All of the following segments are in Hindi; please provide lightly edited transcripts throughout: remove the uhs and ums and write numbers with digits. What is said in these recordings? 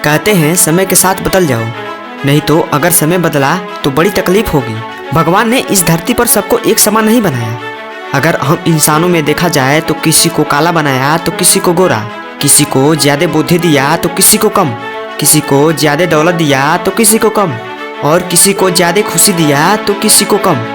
कहते हैं समय के साथ बदल जाओ, नहीं तो अगर समय बदला तो बड़ी तकलीफ होगी। भगवान ने इस धरती पर सबको एक समान नहीं बनाया। अगर हम इंसानों में देखा जाए तो किसी को काला बनाया तो किसी को गोरा, किसी को ज्यादा बुद्धि दिया तो किसी को कम, किसी को ज्यादा दौलत दिया तो किसी को कम, और किसी को ज्यादा खुशी दिया तो किसी को कम।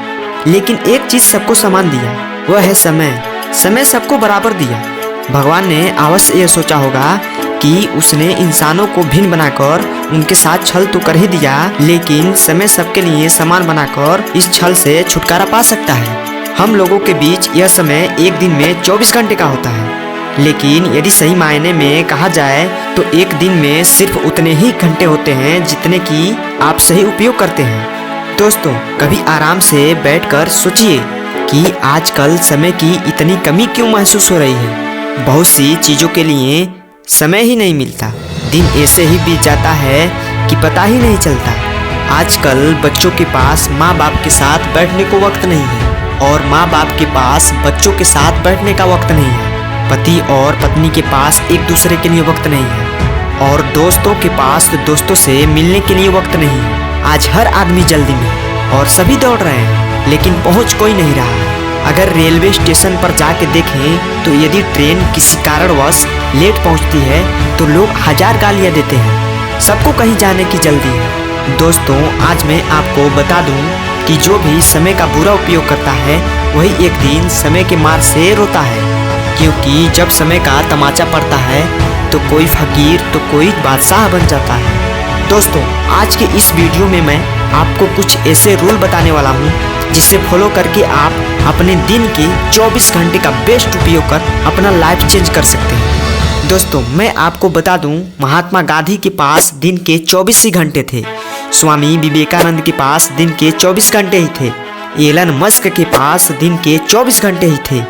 लेकिन एक चीज सबको समान दिया, वह है समय। समय सबको बराबर दिया। भगवान ने अवश्य यह सोचा होगा कि उसने इंसानों को भिन्न बनाकर उनके साथ छल तो कर ही दिया, लेकिन समय सबके लिए समान बनाकर इस छल से छुटकारा पा सकता है। हम लोगों के बीच यह समय एक दिन में 24 घंटे का होता है, लेकिन यदि सही मायने में कहा जाए तो एक दिन में सिर्फ उतने ही घंटे होते हैं जितने की आप सही उपयोग करते हैं। दोस्तों, कभी आराम से बैठकर सोचिए कि आजकल समय की इतनी कमी क्यों महसूस हो रही है। बहुत सी चीज़ों के लिए समय ही नहीं मिलता। दिन ऐसे ही बीत जाता है कि पता ही नहीं चलता। आजकल बच्चों के पास माँ बाप के साथ बैठने को वक्त नहीं है, और माँ बाप के पास बच्चों के साथ बैठने का वक्त नहीं है। पति और पत्नी के पास एक दूसरे के लिए वक्त नहीं है, और दोस्तों के पास दोस्तों से मिलने के लिए वक्त नहीं है। आज हर आदमी जल्दी में और सभी दौड़ रहे हैं, लेकिन पहुँच कोई नहीं रहा है। अगर रेलवे स्टेशन पर जाके देखें तो यदि ट्रेन किसी कारणवश लेट पहुंचती है तो लोग 1000 गालियां देते हैं। सबको कहीं जाने की जल्दी है। दोस्तों, आज मैं आपको बता दूं कि जो भी समय का बुरा उपयोग करता है वही एक दिन समय के मार से रोता है, क्योंकि जब समय का तमाचा पड़ता है तो कोई फकीर तो कोई बादशाह बन जाता है। दोस्तों, आज के इस वीडियो में मैं आपको कुछ ऐसे रूल बताने वाला हूँ जिसे फॉलो करके आप अपने दिन के 24 घंटे का बेस्ट उपयोग कर अपना लाइफ चेंज कर सकते हैं। दोस्तों, मैं आपको बता दूं, महात्मा गांधी के पास दिन के 24 ही घंटे थे। स्वामी विवेकानंद के पास दिन के 24 घंटे ही थे। एलन मस्क के पास दिन के 24 घंटे ही थे।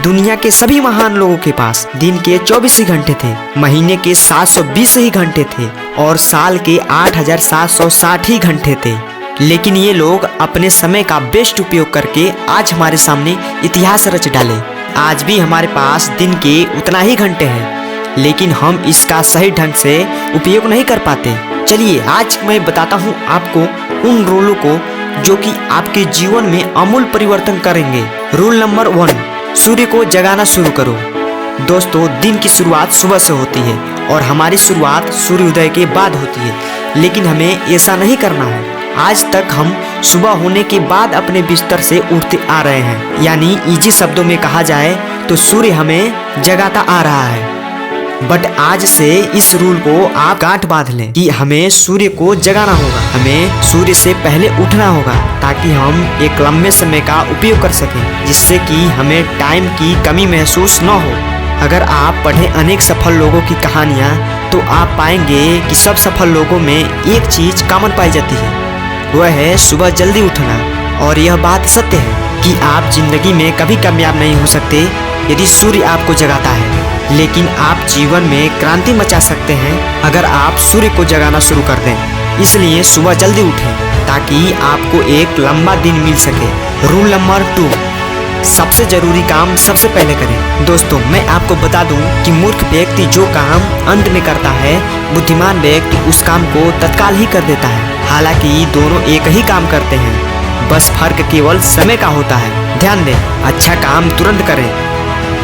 दुनिया के सभी महान लोगों के पास दिन के 24 ही घंटे थे। महीने के 720 ही घंटे थे और साल के 8760 ही घंटे थे। लेकिन ये लोग अपने समय का बेस्ट उपयोग करके आज हमारे सामने इतिहास रच डाले। आज भी हमारे पास दिन के उतना ही घंटे हैं, लेकिन हम इसका सही ढंग से उपयोग नहीं कर पाते। चलिए आज मैं बताता हूँ आपको उन रूलों को जो कि आपके जीवन में अमूल परिवर्तन करेंगे। रूल नंबर 1, सूर्य को जगाना शुरू करो। दोस्तों, दिन की शुरुआत सुबह से होती है और हमारी शुरुआत सूर्योदय के बाद होती है, लेकिन हमें ऐसा नहीं करना है। आज तक हम सुबह होने के बाद अपने बिस्तर से उठते आ रहे हैं, यानी इजी शब्दों में कहा जाए तो सूर्य हमें जगाता आ रहा है। बट आज से इस रूल को आप गांठ बांध लें कि हमें सूर्य को जगाना होगा। हमें सूर्य से पहले उठना होगा ताकि हम एक लंबे समय का उपयोग कर सकें, जिससे कि हमें टाइम की कमी महसूस न हो। अगर आप पढ़ें अनेक सफल लोगों की कहानियाँ तो आप पाएंगे कि सब सफल लोगों में एक चीज कॉमन पाई जाती है, वह है सुबह जल्दी उठना। और यह बात सत्य है कि आप जिंदगी में कभी कामयाब नहीं हो सकते यदि सूर्य आपको जगाता है, लेकिन आप जीवन में क्रांति मचा सकते हैं अगर आप सूर्य को जगाना शुरू कर दें। इसलिए सुबह जल्दी उठें ताकि आपको एक लंबा दिन मिल सके। रूल नंबर 2, सबसे जरूरी काम सबसे पहले करें। दोस्तों, मैं आपको बता दूं कि मूर्ख व्यक्ति जो काम अंत में करता है, बुद्धिमान व्यक्ति उस काम को तत्काल ही कर देता है। हालांकि दोनों एक ही काम करते हैं, बस फर्क केवल समय का होता है। ध्यान दें, अच्छा काम तुरंत करें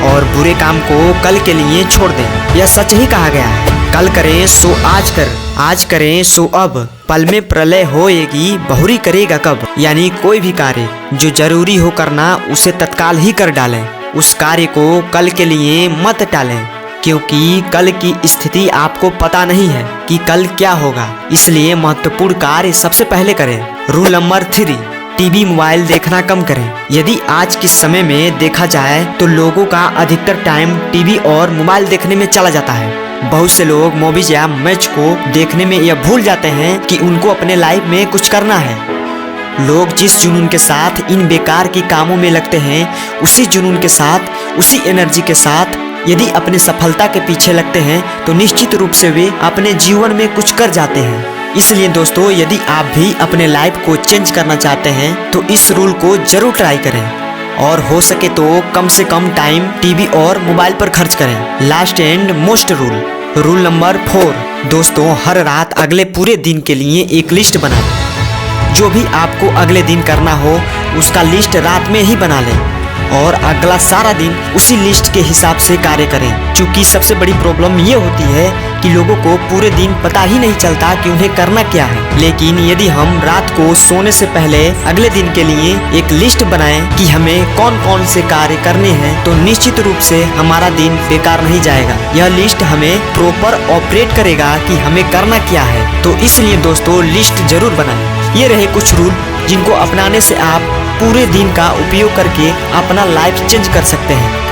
और बुरे काम को कल के लिए छोड़ दें। यह सच ही कहा गया है, कल करें सो आज कर, आज करें सो अब, पल में प्रलय होएगी बहुरी करेगा कब। यानी कोई भी कार्य जो जरूरी हो करना उसे तत्काल ही कर डालें। उस कार्य को कल के लिए मत टालें, क्योंकि कल की स्थिति आपको पता नहीं है कि कल क्या होगा। इसलिए महत्वपूर्ण कार्य सबसे पहले करें। रूल नंबर 3, टीवी मोबाइल देखना कम करें। यदि आज के समय में देखा जाए तो लोगों का अधिकतर टाइम टीवी और मोबाइल देखने में चला जाता है। बहुत से लोग मूवीज या मैच को देखने में यह भूल जाते हैं कि उनको अपने लाइफ में कुछ करना है। लोग जिस जुनून के साथ इन बेकार के कामों में लगते हैं, उसी जुनून के साथ, उसी एनर्जी के साथ यदि अपने सफलता के पीछे लगते हैं तो निश्चित रूप से वे अपने जीवन में कुछ कर जाते हैं। इसलिए दोस्तों, यदि आप भी अपने लाइफ को चेंज करना चाहते हैं तो इस रूल को जरूर ट्राई करें, और हो सके तो कम से कम टाइम टीवी और मोबाइल पर खर्च करें। Last and most rule, rule number 4, दोस्तों, हर रात अगले पूरे दिन के लिए एक लिस्ट बनाएं। जो भी आपको अगले दिन करना हो उसका लिस्ट रात में ही बना लें और अगला सारा दिन उसी लिस्ट के हिसाब से कार्य करें। क्योंकि सबसे बड़ी प्रॉब्लम ये होती है कि लोगों को पूरे दिन पता ही नहीं चलता कि उन्हें करना क्या है। लेकिन यदि हम रात को सोने से पहले अगले दिन के लिए एक लिस्ट बनाएं कि हमें कौन कौन से कार्य करने हैं, तो निश्चित रूप से हमारा दिन बेकार नहीं जाएगा। यह लिस्ट हमें प्रॉपर ऑपरेट करेगा कि हमें करना क्या है। तो इसलिए दोस्तों, लिस्ट जरूर बनाएं। ये रहे कुछ रूल जिनको अपनाने से आप पूरे दिन का उपयोग करके अपना लाइफ चेंज कर सकते हैं।